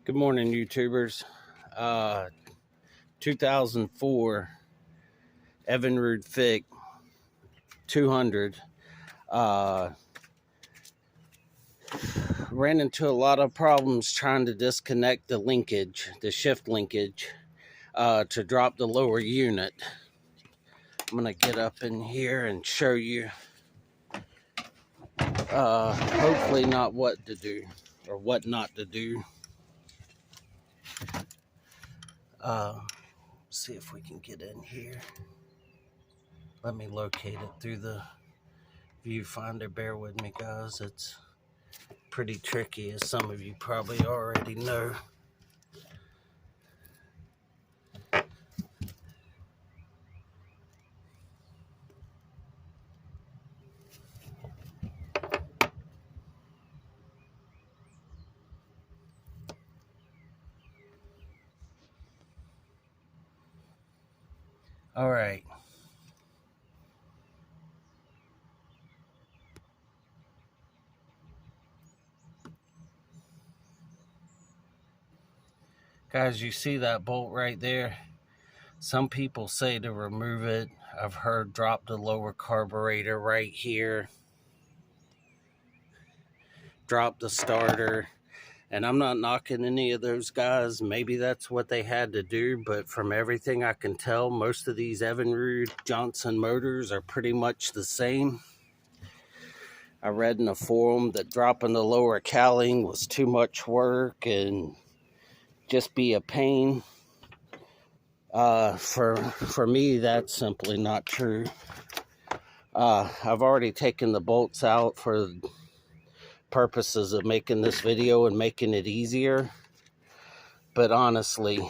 Good morning, YouTubers. 2004 Evinrude Ficht 200. Uh, Ran into a lot of problems trying to disconnect the linkage, the shift linkage, to drop the lower unit. I'm going to get up in here and show you, hopefully not what to do or what not to do. See if we can get in here. Let me locate it through the viewfinder. Bear with me, guys. It's pretty tricky, as some of you probably already know. All right. Guys, you see that bolt right there? Some people say to remove it. I've heard drop the lower carburetor right here. Drop the starter. And I'm not knocking any of those guys. Maybe that's what they had to do. But from everything I can tell, most of these Evinrude Johnson motors are pretty much the same. I read in a forum that dropping the lower cowling was too much work and just be a pain. For me, that's simply not true. I've already taken the bolts out for purposes of making this video and making it easier. But honestly,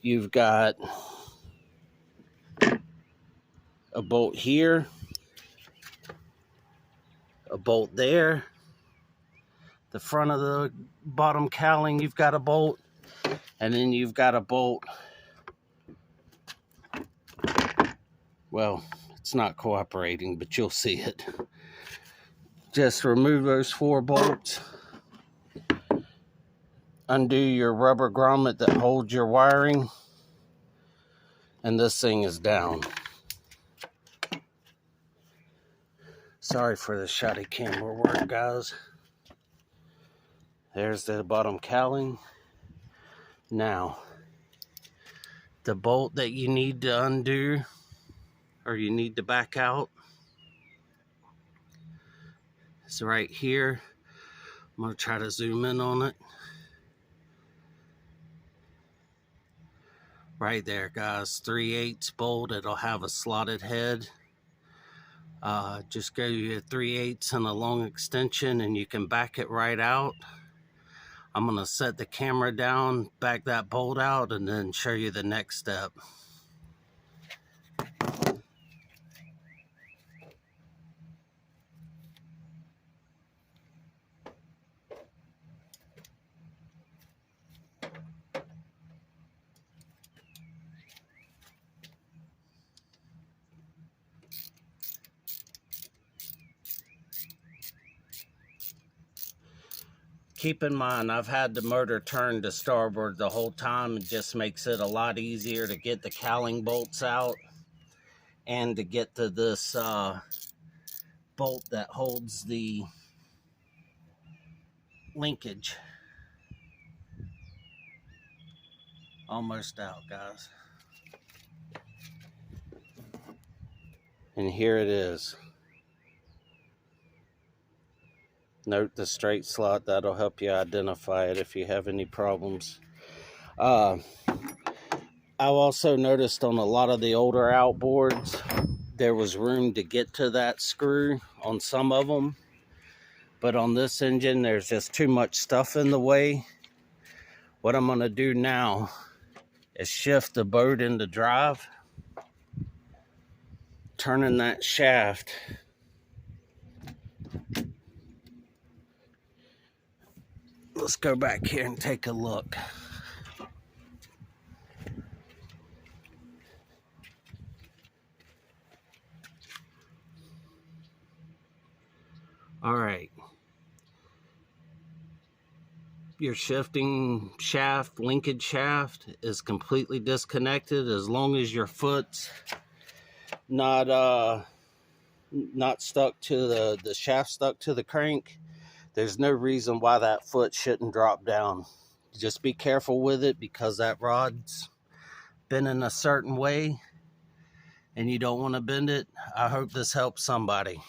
you've got a bolt here, a bolt there, the front of the bottom cowling, you've got a bolt, and then you've got a bolt. Well, it's not cooperating, but you'll see it. Just remove those 4 bolts. Undo your rubber grommet that holds your wiring, and this thing is down. Sorry for the shoddy camera work, guys. There's the bottom cowling. Now, the bolt that you need to undo, or you need to back out, is right here. I'm going to try to zoom in on it. Right there, guys. 3/8 bolt. It'll have a slotted head. Just go your 3/8 and a long extension, and you can back it right out. I'm going to set the camera down, back that bolt out, and then show you the next step. Keep in mind, I've had the motor turned to starboard the whole time. It just makes it a lot easier to get the cowling bolts out and to get to this bolt that holds the linkage. Almost out, guys. And here it is. Note the straight slot. That'll help you identify it if you have any problems. I've also noticed on a lot of the older outboards, there was room to get to that screw on some of them. But on this engine, there's just too much stuff in the way. What I'm going to do now is shift the boat into drive, turning that shaft. Let's go back here and take a look. All right. your shifting shaft, linkage shaft is completely disconnected, as long as your foot's not stuck to the shaft stuck to the crank, there's no reason why that foot shouldn't drop down. Just be careful with it, because that rod's bending a certain way and you don't want to bend it. I hope this helps somebody.